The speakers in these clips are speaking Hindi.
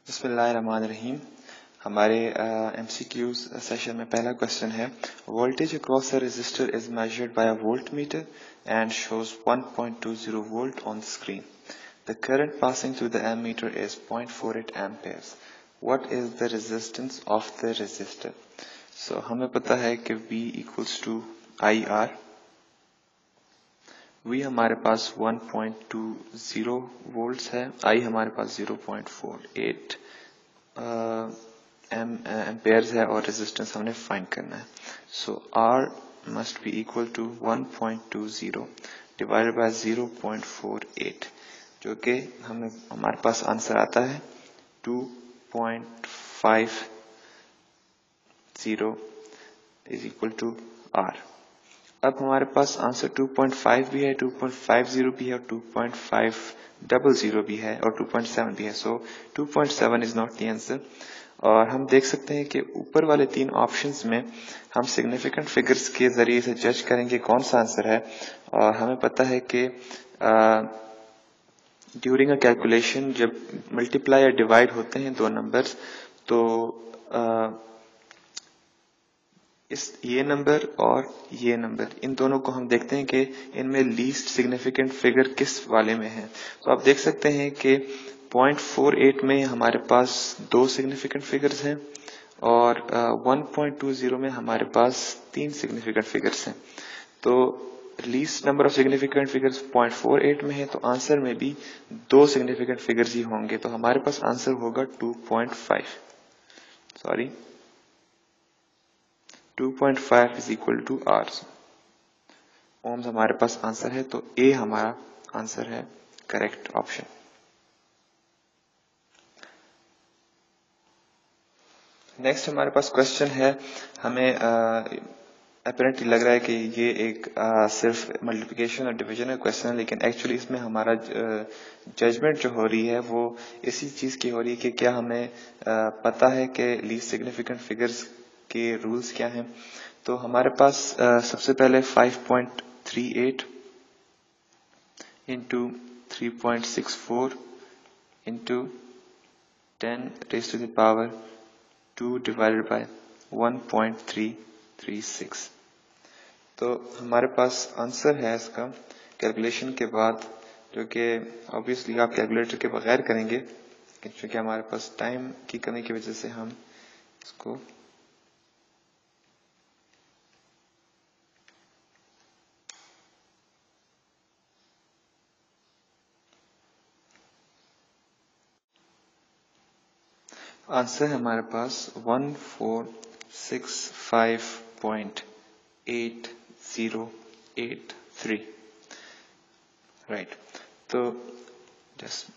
बिस्मिल्लाहिर्रहमानिर्रहीम। हमारे MCQ सेशन में पहला क्वेश्चन है, voltage across a resistor is measured by a volt meter and shows 1.20 volt on screen. The current passing through the ammeter is 0.48 amperes. What is the resistance of the resistor? So हमें पता है कि V equals to IR। V हमारे पास 1.20 वोल्ट्स है, I हमारे पास 0.48 एम्पेयर्स है और रेजिस्टेंस हमने फाइंड करना है। So R must be equal to 1.20 divided by 0.48, जो कि हमारे पास आंसर आता है 2.50 इज इक्वल टू R। अब हमारे पास आंसर 2.5 भी है, 2.50 भी है और 2.500 भी है और 2.7 भी है। सो 2.7 इज नॉट द आंसर। और हम देख सकते हैं कि ऊपर वाले तीन ऑप्शंस में हम सिग्निफिकेंट फिगर्स के जरिए से जज करेंगे कौन सा आंसर है। और हमें पता है कि ड्यूरिंग अ कैलकुलेशन जब मल्टीप्लाई या डिवाइड होते हैं दो नंबर्स, तो ये नंबर और ये नंबर, इन दोनों को हम देखते हैं कि इनमें लीस्ट सिग्निफिकेंट फिगर किस वाले में है। तो आप देख सकते हैं कि 0.48 में हमारे पास दो सिग्निफिकेंट फिगर्स हैं और 1.20 में हमारे पास तीन सिग्निफिकेंट फिगर्स हैं। तो least number of significant figures 0.48 में है, तो आंसर में भी दो सिग्निफिकेंट फिगर्स ही होंगे। तो हमारे पास आंसर होगा 2.5 is equal to R। Ohms हमारे पास आंसर है, तो A हमारा आंसर है, करेक्ट ऑप्शन। नेक्स्ट हमारे पास क्वेश्चन है, हमें अपेरेंटली लग रहा है कि ये एक सिर्फ मल्टीप्लिकेशन और डिवीजन का क्वेश्चन है, लेकिन एक्चुअली इसमें हमारा जजमेंट जो हो रही है वो इसी चीज की हो रही है कि क्या हमें पता है कि लीस्ट सिग्निफिकेंट फिगर्स के रूल्स क्या हैं। तो हमारे पास सबसे पहले 5.38 into 3.64 into 10 raised to the power 2 divided by 1.336। तो हमारे पास आंसर है इसका कैलकुलेशन के बाद, जो कि ऑब्वियसली आप कैलकुलेटर के बगैर करेंगे, क्योंकि हमारे पास टाइम की कमी की वजह से हम इसको आंसर है हमारे पास 1465.8083। राइट। तो जस्ट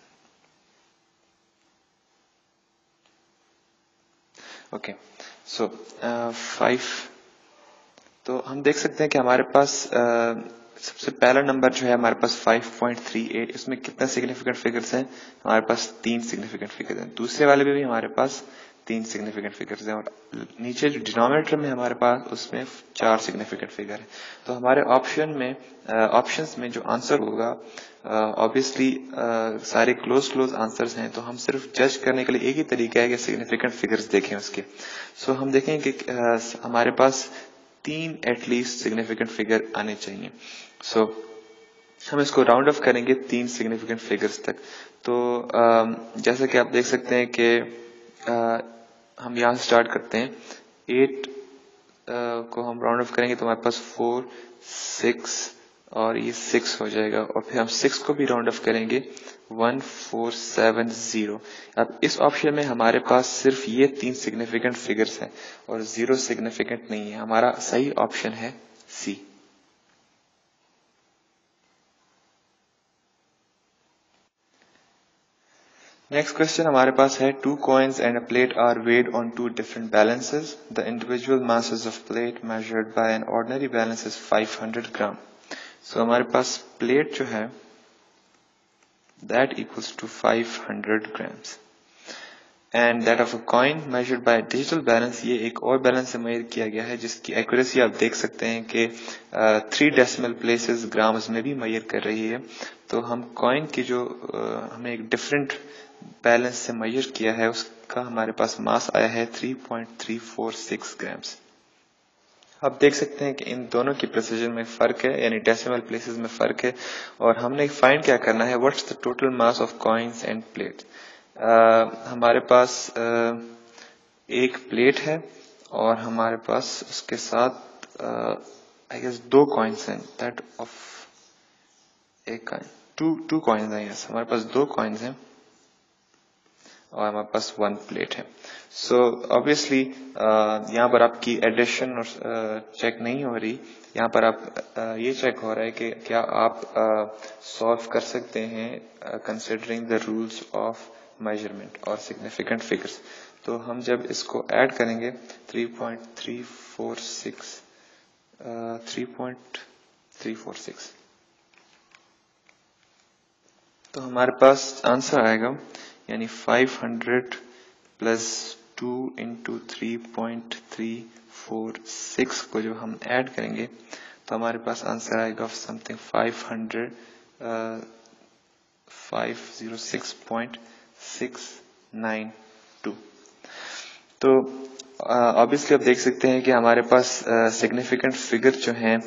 ओके, सो 5। तो हम देख सकते हैं कि हमारे पास सबसे पहला नंबर जो है हमारे पास 5.38, इसमें कितना सिग्निफिकेंट फिगर्स हैं? हमारे पास तीन सिग्निफिकेंट फिगर्स हैं। दूसरे वाले में भी हमारे पास तीन सिग्निफिकेंट फिगर्स हैं और नीचे जो डिनोमिनेटर में हमारे पास उसमें चार सिग्निफिकेंट फिगर है। तो हमारे ऑप्शंस में जो आंसर होगा, ऑब्वियसली सारे क्लोज आंसर्स हैं, तो हम सिर्फ जज करने के लिए एक ही तरीका है कि सिग्निफिकेंट फिगर्स देखें उसके। सो हम देखेंगे कि हमारे पास तीन एटलीस्ट सिग्निफिकेंट फिगर आने चाहिए। सो हम इसको राउंड ऑफ करेंगे तीन सिग्निफिकेंट फिगर्स तक। तो जैसा कि आप देख सकते हैं कि हम यहाँ से स्टार्ट करते हैं। 8 को हम राउंड ऑफ करेंगे तो हमारे पास 4, 6 और ये 6 हो जाएगा, और फिर हम 6 को भी राउंड ऑफ करेंगे 1470। अब इस ऑप्शन में हमारे पास सिर्फ ये तीन सिग्निफिकेंट फिगर्स हैं और 0 सिग्निफिकेंट नहीं है। हमारा सही ऑप्शन है C। नेक्स्ट क्वेश्चन हमारे पास है, 2 coins and a plate are weighed on 2 different balances. The individual masses of plate measured by an ordinary balance is 500 gram. So हमारे पास प्लेट जो है that equals to 500 grams and that of a coin measured by a digital balance, ये एक और बैलेंस से मेजर किया गया है जिसकी एक्यूरेसी आप देख सकते हैं कि 3 डेसिमल प्लेसेस ग्राम्स में भी मेजर कर रही है। तो हम कॉइन की जो हमें एक डिफरेंट बैलेंस से मेजर किया है उसका हमारे पास मास आया है 3.346 ग्राम्स। आप देख सकते हैं कि इन दोनों की प्रिसिजन में फर्क है, यानी डेसिमल प्लेसेस में फर्क है, और हमने फाइंड क्या करना है, what's the total mass of coins end plate. हमारे पास एक प्लेट है और हमारे पास उसके साथ आई गेस 2 कॉइन्स हैं, दैट ऑफ एक टू कॉइन्स हैं, यस हमारे पास 2 कॉइन्स हैं और हमारे पास 1 प्लेट है। सो ऑब्वियसली यहाँ पर आपकी एडिशन और चेक नहीं हो रही, यहाँ पर आप ये चेक हो रहा है कि क्या आप सॉल्व कर सकते हैं considering the rules of measurement और सिग्निफिकेंट फिगर्स। तो हम जब इसको ऐड करेंगे 3.346 तो हमारे पास आंसर आएगा, यानी 500 प्लस 2 इंटू 3.346 को जो हम ऐड करेंगे तो हमारे पास आंसर आएगा समथिंग 506.692। तो ऑब्वियसली आप देख सकते हैं कि हमारे पास सिग्निफिकेंट फिगर जो हैं,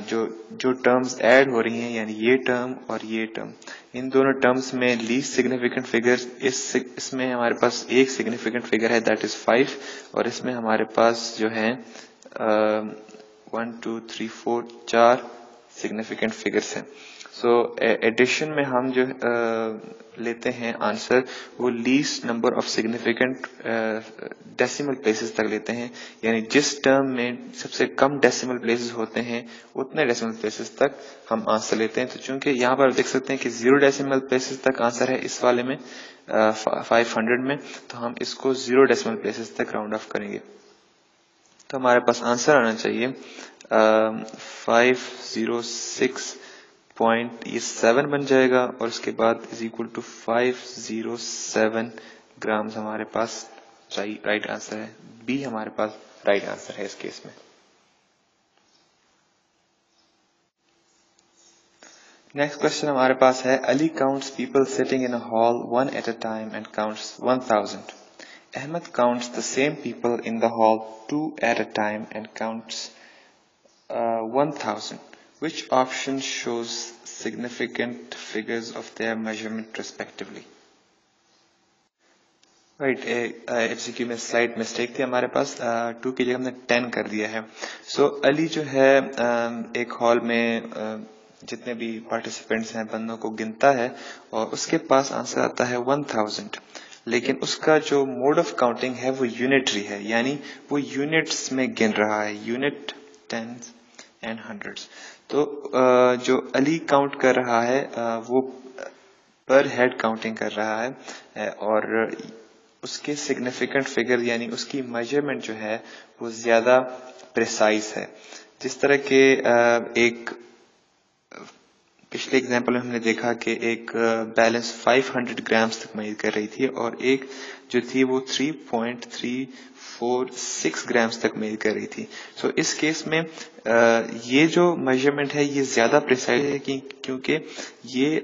जो टर्म्स ऐड हो रही हैं, यानी ये टर्म और ये टर्म, इन दोनों टर्म्स में लीस्ट सिग्निफिकेंट फिगर इसमें हमारे पास एक सिग्निफिकेंट फिगर है, दैट इज 5, और इसमें हमारे पास जो है 1 2 3 4 4 सिग्निफिकेंट फिगर्स हैं। सो एडिशन में हम जो लेते हैं आंसर, वो least number of significant decimal places तक लेते हैं, यानी जिस टर्म में सबसे कम डेसिमल प्लेसेस होते हैं उतने डेसिमल प्लेसेस तक हम आंसर लेते हैं। तो चूंकि यहाँ पर देख सकते हैं कि 0 डेसिमल प्लेसेस तक आंसर है इस वाले में 500 में, तो हम इसको 0 डेसिमल प्लेसेस तक राउंड ऑफ करेंगे। तो हमारे पास आंसर आना चाहिए 506.7 बन जाएगा, और उसके बाद इज इक्वल टू 507 ग्राम्स हमारे पास राइट आंसर है। बी हमारे पास राइट आंसर है इस केस में। नेक्स्ट क्वेश्चन हमारे पास है, Ali counts people sitting in a hall 1 at a time and counts 1000. Ahmed counts the same people in the hall 2 at a time and counts 1000. Which option shows significant figures of their measurement respectively? Right, HCQ में स्लाइड मिस्टेक थी हमारे पास, 2 की जगह हमने 10 कर दिया है। सो अली जो है एक हॉल में जितने भी पार्टिसिपेंट्स हैं बंदों को गिनता है और उसके पास आंसर आता है 1000, लेकिन उसका जो मोड ऑफ काउंटिंग है वो यूनिटरी है, यानी वो यूनिट्स में गिन रहा है, यूनिट, टेंस एंड हंड्रेड्स। तो जो अली काउंट कर रहा है वो पर हेड काउंटिंग कर रहा है, और उसके सिग्निफिकेंट फिगर यानी उसकी मेजरमेंट जो है वो ज्यादा प्रिसाइज है। जिस तरह के एक पिछले एग्जाम्पल में हमने देखा कि एक बैलेंस 500 ग्राम्स तक मेजर कर रही थी और एक जो थी वो 3.346 ग्राम्स तक मेजर कर रही थी। सो इस केस में ये जो मेजरमेंट है ये ज्यादा प्रिसाइज है क्योंकि ये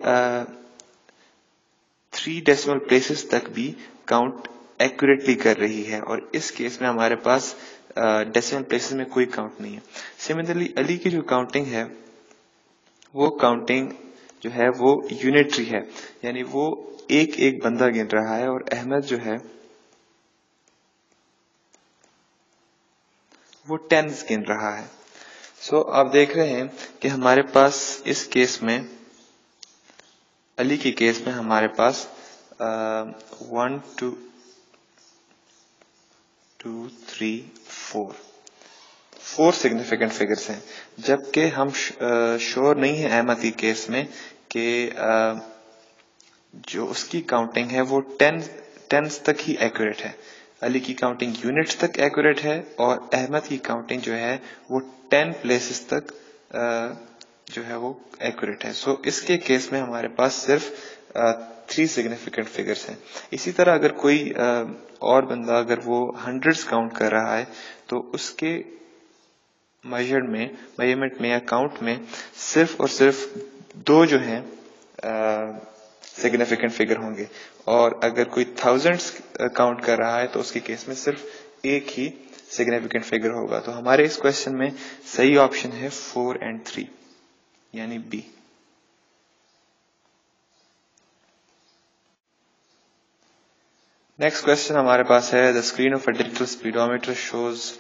3 डेसिमल प्लेसेस तक भी काउंट एक्यूरेटली कर रही है, और इस केस में हमारे पास डेसिमल प्लेसेस में कोई काउंट नहीं है। सिमिलरली अली की जो काउंटिंग है वो काउंटिंग जो है वो यूनिटरी है, यानी वो एक एक बंदा गिन रहा है, और अहमद जो है वो टेंस गिन रहा है। सो आप देख रहे हैं कि हमारे पास इस केस में, अली के केस में हमारे पास 1 2 3 4 सिग्निफिकेंट फिगर्स हैं, जबकि हम श्योर नहीं है अहमद के केस में कि जो उसकी काउंटिंग है वो टेंस तक ही एक्यूरेट है। अली की काउंटिंग यूनिट्स तक एक्यूरेट है और अहमद की काउंटिंग जो है वो 10 प्लेसेस तक जो है वो एक्यूरेट है। सो इसके केस में हमारे पास सिर्फ 3 सिग्निफिकेंट फिगर्स हैं। इसी तरह अगर कोई और बंदा अगर वो हंड्रेड्स काउंट कर रहा है तो उसके मेजरमेंट में या काउंट में सिर्फ और सिर्फ 2 जो हैं सिग्निफिकेंट फिगर होंगे, और अगर कोई थाउजेंड्स काउंट कर रहा है तो उसके केस में सिर्फ एक ही सिग्निफिकेंट फिगर होगा। तो हमारे इस क्वेश्चन में सही ऑप्शन है 4 और 3, यानी बी। नेक्स्ट क्वेश्चन हमारे पास है, the screen of a digital speedometer shows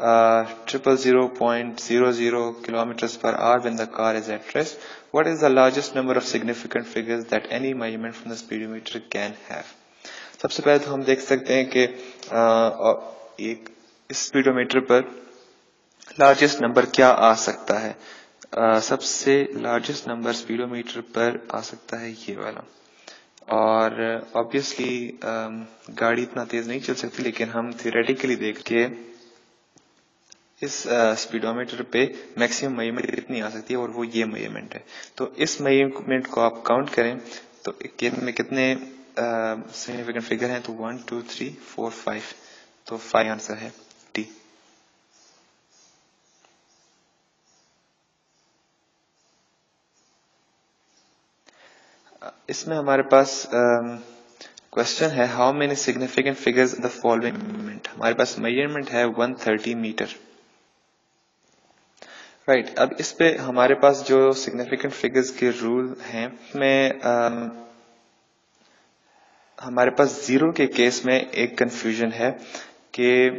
0.00 kilometers per hour when the car is at rest. What is the largest number of significant figures that any measurement from the speedometer can have? सबसे पहले तो हम देख सकते हैं कि एक स्पीडोमीटर पर लार्जेस्ट नंबर क्या आ सकता है। सबसे लार्जेस्ट नंबर स्पीडोमीटर पर आ सकता है ये वाला, और ऑब्वियसली गाड़ी इतना तेज नहीं चल सकती, लेकिन हम थियोरेटिकली देख के इस स्पीडोमीटर पे मैक्सिमम मेजरमेंट कितनी आ सकती है, और वो ये मेजरमेंट है। तो इस मेजरमेंट को आप काउंट करें तो में कितने सिग्निफिकेंट फिगर हैं, तो 1 2 3 4 5, तो 5 आंसर है डी। इसमें हमारे पास क्वेश्चन है, how many significant figures the following measurement. हमारे पास मेजरमेंट है 130 मीटर, राइट। अब इस पे हमारे पास जो सिग्निफिकेंट फिगर्स के रूल हैं, में हमारे पास जीरो के केस में एक कंफ्यूजन है कि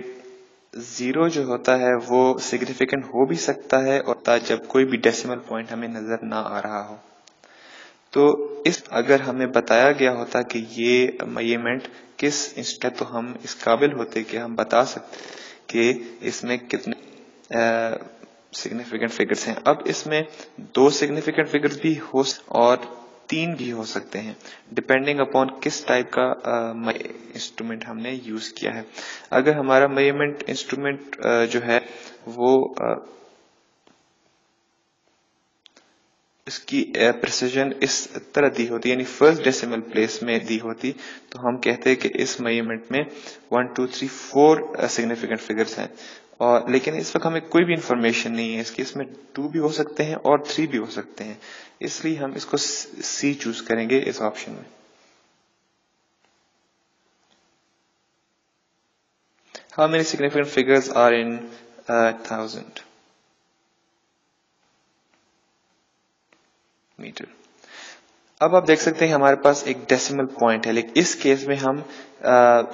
जीरो जो होता है वो सिग्निफिकेंट हो भी सकता है, और जब कोई भी डेसिमल पॉइंट हमें नजर ना आ रहा हो। तो इस अगर हमें बताया गया होता कि ये मेजरमेंट किस इंस्टेंट, तो हम इस काबिल होते कि हम बता सकते कि इसमें कितने सिग्निफिकेंट फिगर्स हैं। अब इसमें 2 सिग्निफिकेंट फिगर्स भी हो और 3 भी हो सकते हैं, डिपेंडिंग अपॉन किस टाइप का इंस्ट्रूमेंट हमने यूज किया है। अगर हमारा मेजरमेंट इंस्ट्रूमेंट जो है वो इसकी प्रिसीजन इस तरह दी होती, यानी फर्स्ट डेसिमल प्लेस में दी होती, तो हम कहते हैं कि इस मेजरमेंट में 1 2 3 4 सिग्निफिकेंट फिगर्स हैं। और लेकिन इस वक्त हमें कोई भी इंफॉर्मेशन नहीं है इसकी, इसमें 2 भी हो सकते हैं और 3 भी हो सकते हैं, इसलिए हम इसको सी चूज करेंगे इस ऑप्शन में। How many significant figures are in 1000 metre. अब आप देख सकते हैं हमारे पास एक डेसिमल पॉइंट है, लेकिन इस केस में हम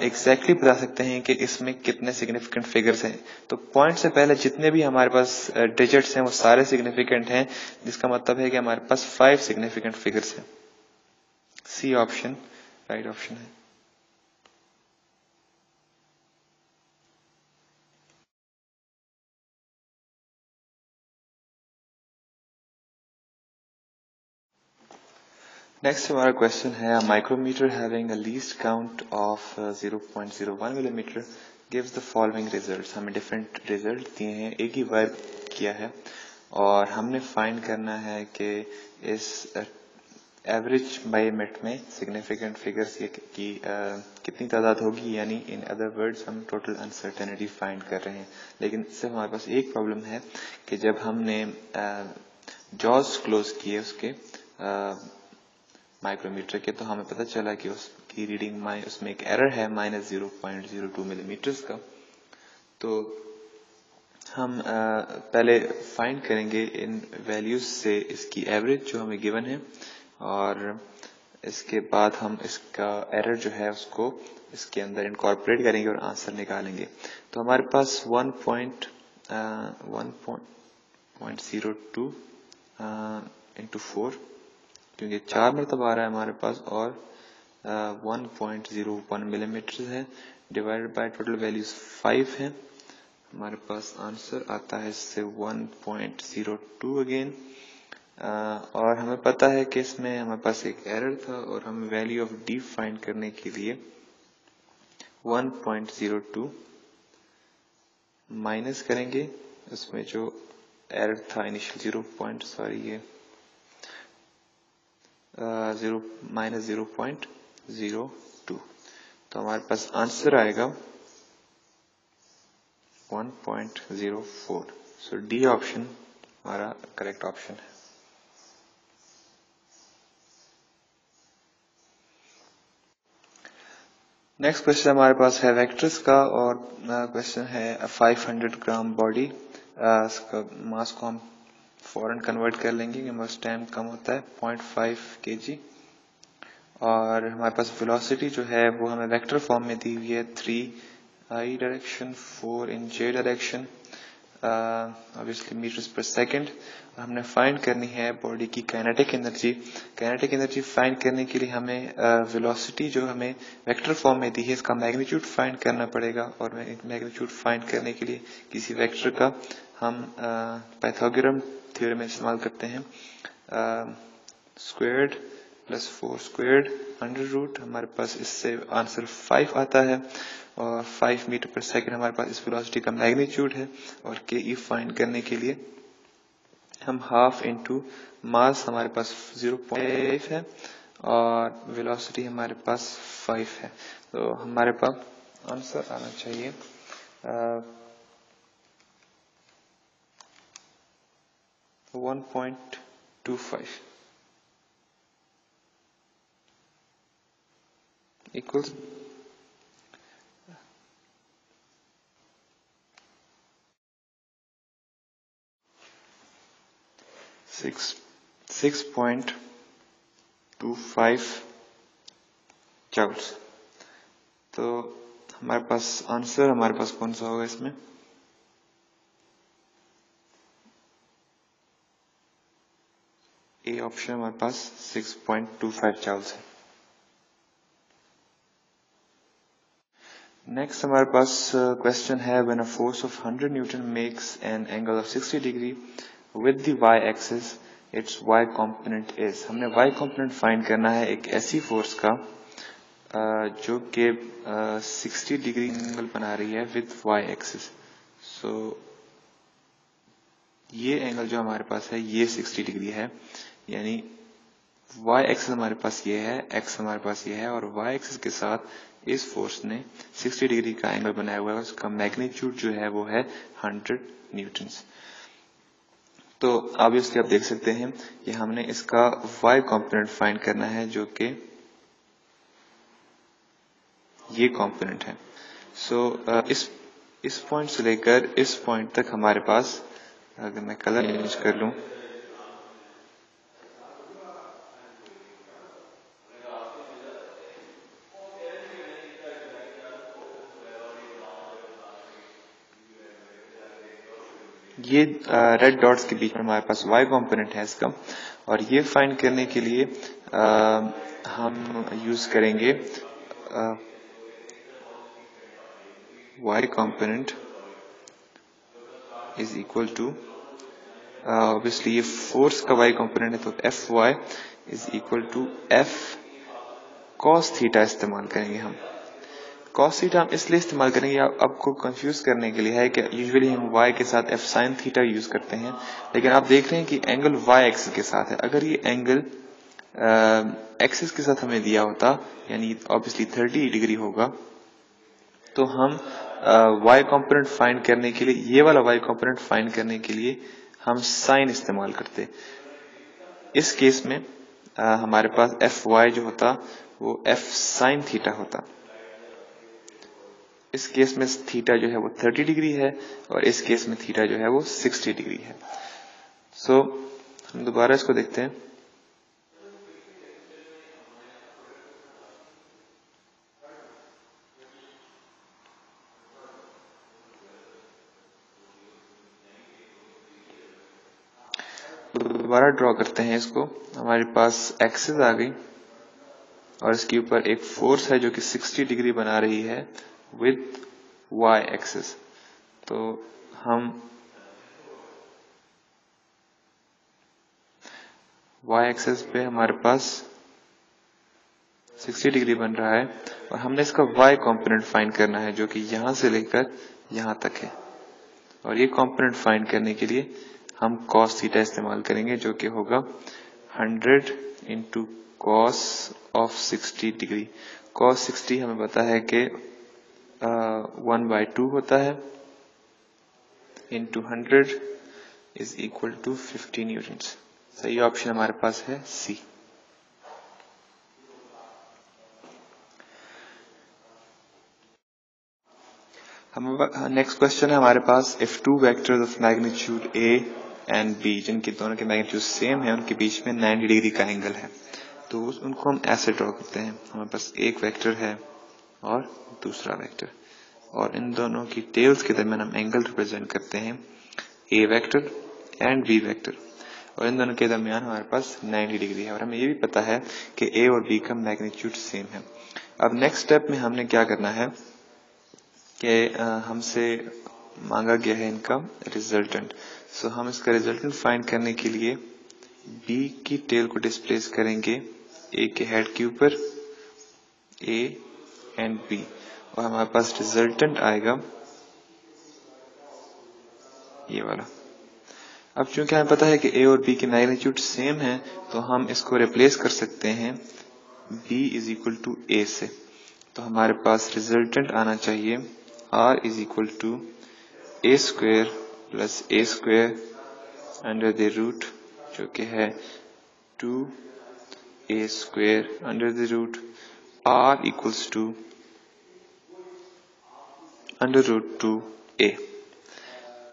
एग्जैक्टली बता सकते हैं कि इसमें कितने सिग्निफिकेंट फिगर्स हैं। तो पॉइंट से पहले जितने भी हमारे पास डिजिट्स हैं वो सारे सिग्निफिकेंट हैं, जिसका मतलब है कि हमारे पास 5 सिग्निफिकेंट फिगर्स हैं। सी ऑप्शन राइट ऑप्शन है। नेक्स्ट हमारा क्वेश्चन है, micrometre having a least count of 0.01 millimetre gives the following results. हमें डिफरेंट रिजल्ट दिए हैं, एक ही वर्क किया है, और हमने फाइंड करना है कि इस एवरेज मेजरमेंट में सिग्निफिकेंट फिगर्स की कितनी तादाद होगी, यानी इन अदर वर्ड्स हम टोटल अनसर्टेनिटी फाइंड कर रहे हैं। लेकिन इससे हमारे पास एक प्रॉब्लम है कि जब हमने जॉज क्लोज किए उसके माइक्रोमीटर के, तो हमें पता चला कि उसकी रीडिंग उसमें एक एरर है -0.02 मिलीमीटर्स का। तो हम पहले फाइंड करेंगे इन वैल्यूज से इसकी एवरेज जो हमें गिवन है, और इसके बाद हम इसका एरर जो है उसको इसके अंदर इनकॉर्पोरेट करेंगे और आंसर निकालेंगे। तो हमारे पास 1.02 इंटू 4, क्योंकि 4 मरतबा आ रहा है हमारे पास, और 1.01 मिलीमीटर है, डिवाइडेड बाय टोटल वैल्यूज 5 है। हमारे पास आंसर आता है इससे 1.02 अगेन, और हमें पता है कि इसमें हमारे पास एक एरर था, और हम वैल्यू ऑफ डी फाइंड करने के लिए 1.02 माइनस करेंगे उसमें जो एरर था इनिशियल -0.02, तो हमारे पास आंसर आएगा 1.04। सो डी ऑप्शन हमारा करेक्ट ऑप्शन है। नेक्स्ट क्वेश्चन हमारे पास है वेक्टर्स का, और क्वेश्चन है 500 ग्राम बॉडी, इसका मास को हम फौरन कन्वर्ट कर लेंगे कि मास टाइम कम होता है 0.5 kg, और हमारे पास वेलोसिटी जो है वो हमें वेक्टर फॉर्म में दी हुई है 3 i direction 4 in j direction obviously metres per second. हमने फाइंड करनी है बॉडी की kinetic energy. Kinetic energy find करने के लिए हमें वेलोसिटी जो हमें वेक्टर फॉर्म में दी है इसका मैग्नीट्यूड फाइंड करना पड़ेगा, और मैग्नीट्यूड फाइंड करने के लिए किसी वेक्टर का हम पाइथागोरस थ्योरम में इस्तेमाल करते हैं। Squared plus 4 squared under root, हमारे पास इससे आंसर 5 आता है, और 5 मीटर पर सेकंड हमारे पास इस वेलोसिटी का मैग्नीट्यूड है। और के ई फाइंड करने के लिए हम हाफ इंटू मास हमारे पास 0.5 है और वेलोसिटी हमारे पास 5 है, तो हमारे पास आंसर आना चाहिए 1.25 equals 6.25 जूल्स। तो हमारे पास आंसर हमारे पास कौन सा होगा इसमें? ए ऑप्शन हमारे पास 6.25 जूल्स है। नेक्स्ट हमारे पास क्वेश्चन है when a force of 100 newton makes an angle of 60 degree with the Y axis, its Y component is. हमने वाई कॉम्पोनेंट फाइंड करना है एक ऐसी फोर्स का जो कि 60 डिग्री एंगल बना रही है विद वाई एक्सिस। सो ये एंगल जो हमारे पास है ये 60 डिग्री है, यानी वाई एक्सिस हमारे पास ये है, एक्स हमारे पास ये है, और वाई एक्सिस के साथ इस फोर्स ने 60 डिग्री का एंगल बनाया हुआ है। उसका मैग्नीट्यूड जो है वो है 100 न्यूटन्स। तो ऑब्वियसली आप देख सकते हैं कि हमने इसका वाई कॉम्पोनेंट फाइंड करना है जो कि ये कॉम्पोनेंट है। सो इस पॉइंट से लेकर इस पॉइंट तक हमारे पास, अगर मैं कलर चेंज कर लूं, ये रेड डॉट्स के बीच में हमारे पास वाई कॉम्पोनेंट है इसका, और ये फाइंड करने के लिए हम यूज करेंगे Y component is equal to, obviously ये फोर्स का वाई कॉम्पोनेंट है तो F Y is equal to F cos theta इस्तेमाल करेंगे हम। कॉस थीटा हम इसलिए इस्तेमाल करेंगे आपको कंफ्यूज करने के लिए है कि यूजुअली हम y के साथ f sin थीटा यूज करते हैं, लेकिन आप देख रहे हैं कि एंगल y एक्सिस के साथ है। अगर ये एंगल एक्सिस के साथ हमें दिया होता, यानी ऑब्वियसली 30 डिग्री होगा, तो हम y कंपोनेंट फाइंड करने के लिए, ये वाला y कंपोनेंट फाइंड करने के लिए हम साइन इस्तेमाल करते। इस केस में हमारे पास एफ वाई जो होता वो एफ साइन थीटा होता। इस केस में थीटा जो है वो 30 डिग्री है, और इस केस में थीटा जो है वो 60 डिग्री है। सो हम दोबारा इसको देखते हैं। दोबारा ड्रॉ करते हैं इसको। हमारे पास एक्सिस आ गई, और इसके ऊपर एक फोर्स है जो कि 60 डिग्री बना रही है विद वाई एक्सिस। तो हम वाई एक्सिस पे हमारे पास 60 डिग्री बन रहा है, और हमने इसका वाई कॉम्पोनेंट फाइंड करना है जो कि यहां से लेकर यहां तक है। और ये कॉम्पोनेंट फाइंड करने के लिए हम कॉस थीटा इस्तेमाल करेंगे जो कि होगा 100 into cos of 60 degree. Cos 60 हमें पता है कि 1/2 होता है, into 100 is equal to 50 newtons. सही ऑप्शन हमारे पास है सी। नेक्स्ट क्वेश्चन है हमारे पास, if two vectors of magnitude A and B, जिनके दोनों के मैग्नीट्यूड सेम है, उनके बीच में 90 डिग्री का एंगल है, तो उनको हम ऐसे ड्रॉ करते हैं। हमारे पास एक वेक्टर है और दूसरा वेक्टर, और इन दोनों की टेल्स के दरमियान हम एंगल रिप्रेजेंट करते हैं ए वेक्टर एंड बी वेक्टर, और इन दोनों के दरमियान हमारे पास 90 डिग्री है, और हमें ये भी पता है कि ए और बी का मैग्नीट्यूड सेम है। अब नेक्स्ट स्टेप में हमने क्या करना है कि हमसे मांगा गया है इनका रिजल्टेंट। सो हम इसका रिजल्टेंट फाइंड करने के लिए बी की टेल को डिस्प्लेस करेंगे ए के हेड के ऊपर, ए एंड बी, और हमारे पास रिजल्टेंट आएगा ये वाला। अब चूंकि हमें पता है कि ए और बी के मैग्नीट्यूड सेम है, तो हम इसको रिप्लेस कर सकते हैं b is equal to A से। तो हमारे पास रिजल्टेंट आना चाहिए r is equal to A square plus A square under the root, जो कि है 2a square under the root r equals to under root 2a।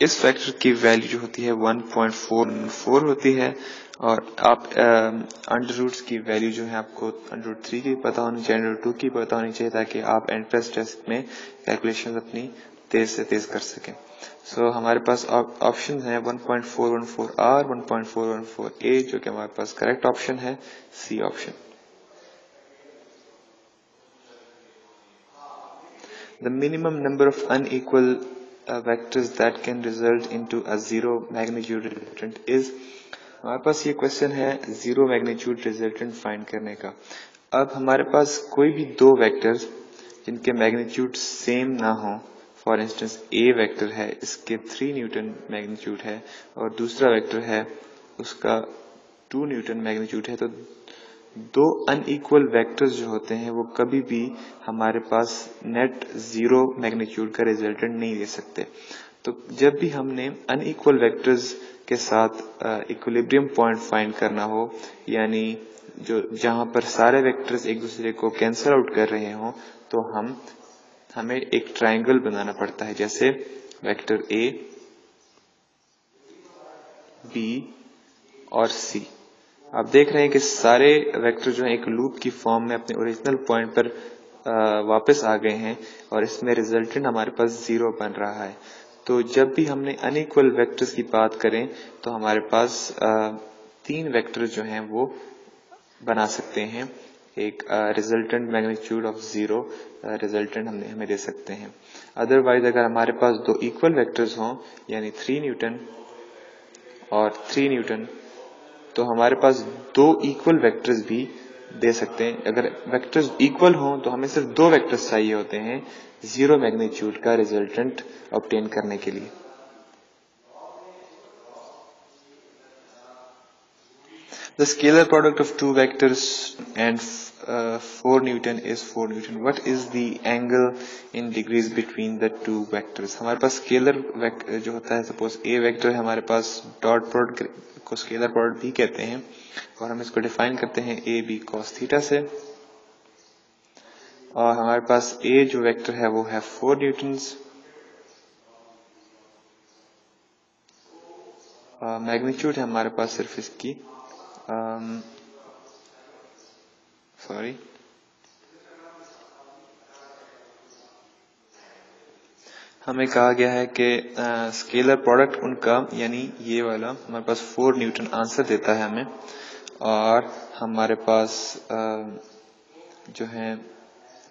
इस फैक्टर की वैल्यू जो होती है 1.44 होती है, और आप अंडर रूट्स की वैल्यू जो है आपको अंडर रूट 3 की पता होनी चाहिए, अंडर रूट 2 की पता होनी चाहिए, ताकि आप एंट्रेंस टेस्ट में कैलकुलेशन अपनी तेज से तेज कर सकें। सो हमारे पास ऑप्शन है 1.414R, 1.414A, जो कि हमारे पास करेक्ट ऑप्शन है C option. The minimum number of unequal vectors that can result into a zero magnitude resultant is, हमारे पास ये क्वेश्चन है जीरो मैग्नीट्यूड रिजल्टेंट फाइंड करने का। अब हमारे पास कोई भी दो वेक्टर्स जिनके मैग्नीट्यूड सेम ना हो, फॉर इंस्टेंस ए वेक्टर है, इसके 3 न्यूटन मैग्नीट्यूड है, और दूसरा वेक्टर है उसका 2 न्यूटन मैग्नीट्यूड है, तो दो अनइक्वल वेक्टर्स जो होते हैं वो कभी भी हमारे पास नेट जीरो मैग्नीट्यूड का रिजल्टेंट नहीं दे सकते। तो जब भी हमने अनइक्वल वेक्टर्स के साथ इक्विलिब्रियम पॉइंट फाइंड करना हो, यानी जो जहां पर सारे वेक्टर्स एक दूसरे को कैंसल आउट कर रहे हों, तो हमें एक ट्रायंगल बनाना पड़ता है, जैसे वेक्टर ए, बी और सी। आप देख रहे हैं कि सारे वेक्टर जो है एक लूप की फॉर्म में अपने ओरिजिनल पॉइंट पर वापस आ गए हैं, और इसमें रिजल्टेंट हमारे पास जीरो बन रहा है। तो जब भी हमने अनइक्वल वेक्टर्स की बात करें, तो हमारे पास 3 वेक्टर जो हैं वो बना सकते हैं, एक resultant magnitude of zero resultant हमें दे सकते हैं। अदरवाइज अगर हमारे पास दो इक्वल वेक्टर्स हों, यानी 3 न्यूटन और 3 न्यूटन, तो हमारे पास दो इक्वल वेक्टर्स भी दे सकते हैं। अगर वेक्टर्स इक्वल हों तो हमें सिर्फ दो वेक्टर्स चाहिए होते हैं जीरो मैग्नीट्यूड का रिजल्टेंट ऑब्टेन करने के लिए। The scalar product of two vectors and 4 Newton is 4 Newton. What is the angle in degrees between the two vectors? हमारे पास स्केलर जो होता है, सपोज ए वेक्टर है हमारे पास, डॉट प्रोडक्ट को स्केलर प्रोडक्ट भी कहते हैं, और हम इसको डिफाइन करते हैं ए बी कॉस थीटा से। और हमारे पास ए जो वेक्टर है वो है 4 न्यूटन्स, मैग्नीट्यूड है हमारे पास सिर्फ इसकी हमें कहा गया है कि स्केलर प्रोडक्ट उनका, यानी ये वाला हमारे पास 4 न्यूटन आंसर देता है हमें, और हमारे पास जो है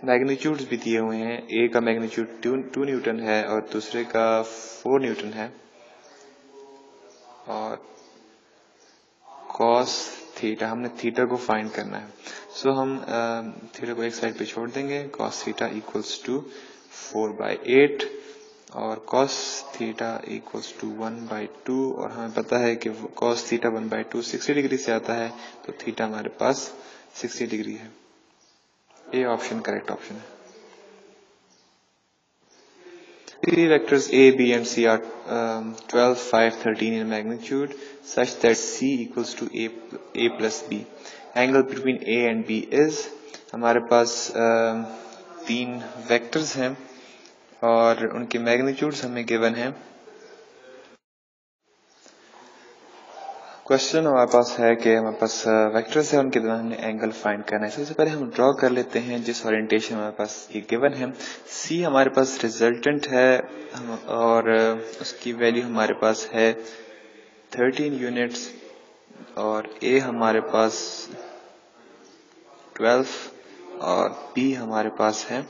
मैग्नीट्यूड्स भी दिए हुए हैं। ए का मैग्नीट्यूड 2 न्यूटन है और दूसरे का 4 न्यूटन है, और कॉस थीटा, हमने थीटा को फाइंड करना है। सो हम थीटा को एक साइड पे छोड़ देंगे, कॉस थीटा इक्वल्स टू 4/8 और कॉस थीटा इक्वल्स टू 1/2, और हमें पता है कि कॉस थीटा 1/2 60 डिग्री से आता है, तो थीटा हमारे पास 60 डिग्री है। ए ऑप्शन करेक्ट ऑप्शन है। Three vectors A, B and C are 12, 5, 13 in magnitude such that C equals to A plus B. Angle between A and B is, हमारे पास 3 vectors हैं और उनकी मैग्नीट्यूड्स हमें गिवन है। क्वेश्चन हमारे पास है कि हमारे पास वेक्टर्स है, उनके द्वारा हमने एंगल फाइंड करना है। सबसे पहले हम ड्रॉ कर लेते हैं जिस ओरिएंटेशन हमारे पास ये गिवन है। सी हमारे पास रिजल्टेंट है और उसकी वैल्यू हमारे पास है 13 यूनिट्स और ए हमारे पास 12 और बी हमारे पास है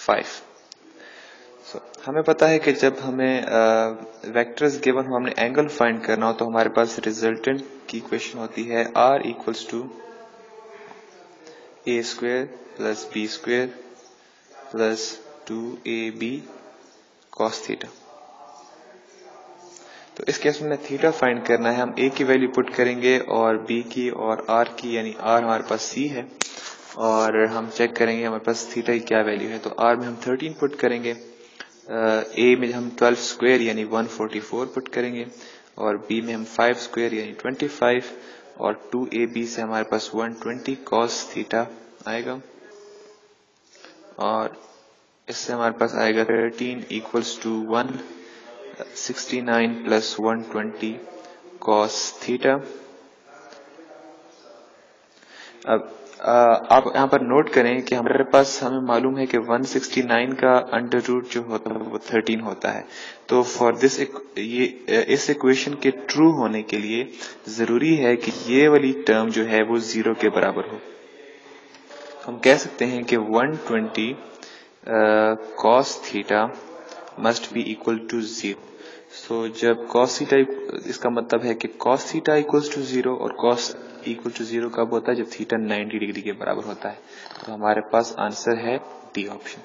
5। हमें पता है कि जब हमें वेक्टर्स गिवन हो, हमने एंगल फाइंड करना हो, तो हमारे पास रिजल्टेंट की इक्वेशन होती है r equals to a square plus b square plus 2ab cos theta. तो इस केस में थीटा फाइंड करना है, हम a की वैल्यू पुट करेंगे और b की और r की, यानी r हमारे पास c है और हम चेक करेंगे हमारे पास थीटा की क्या वैल्यू है। तो r में हम 13 पुट करेंगे, ए में हम 12 स्क्वायर यानी 144 पुट करेंगे और बी में हम 5 स्क्वायर यानी 25 और 2ab से हमारे पास 120 cos थीटा आएगा और इससे हमारे पास आएगा 13 equals to 169 plus 120 cos theta. अब आप यहाँ पर नोट करें कि हमारे पास हमें मालूम है कि 169 का अंडर रूट जो होता है वो 13 होता है। तो फॉर दिस इस इक्वेशन के ट्रू होने के लिए जरूरी है कि ये वाली टर्म जो है वो 0 के बराबर हो। हम कह सकते हैं कि 120 cos theta must be equal to 0। So जब cos थीटा, इसका मतलब है कि cos थीटा इक्वल्स टू 0 और cos इक्वल टू 0 कब होता है, जब थीटा 90 डिग्री के बराबर होता है। तो हमारे पास आंसर है डी ऑप्शन।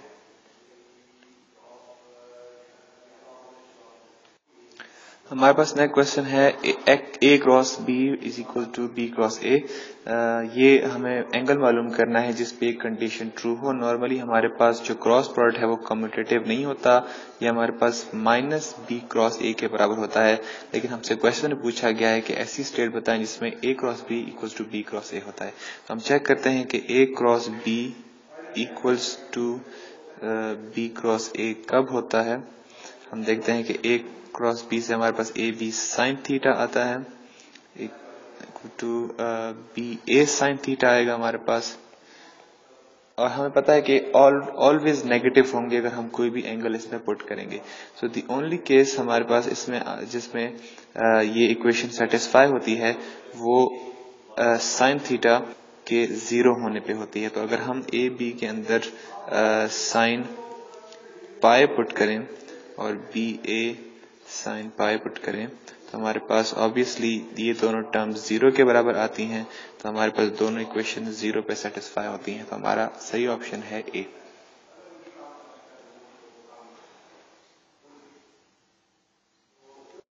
हमारे पास नेक्स्ट क्वेश्चन है A cross B is equal to B cross A. ये हमें एंगल मालूम करना है जिस पे एक कंडीशन ट्रू हो। नॉर्मली हमारे पास जो क्रॉस प्रोडक्ट है वो कम्यूटेटिव नहीं होता, ये हमारे पास माइनस बी क्रॉस ए के बराबर होता है। लेकिन हमसे क्वेश्चन में पूछा गया है कि ऐसी स्टेट बताएं जिसमें A cross B equals to B cross A होता है। तो हम चेक करते हैं कि A cross B equals to B cross A कब होता है। हम देखते हैं कि ए क्रॉस बी से हमारे पास ए बी साइन थीटा आता है, to B A sine theta आएगा हमारे पास। और हमें पता है कि ऑलवेज नेगेटिव होंगे अगर हम कोई भी एंगल इसमें पुट करेंगे। सो द ओनली केस हमारे पास इसमें जिसमें ये इक्वेशन सेटिस्फाई होती है वो साइन थीटा के 0 होने पे होती है। तो अगर हम ए बी के अंदर साइन पाई पुट करें और B A sine pi put करें तो हमारे पास ऑब्वियसली ये दोनों टर्म्स 0 के बराबर आती हैं। तो हमारे पास दोनों इक्वेशन 0 पे सेटिस्फाई होती हैं। तो हमारा सही ऑप्शन है ए।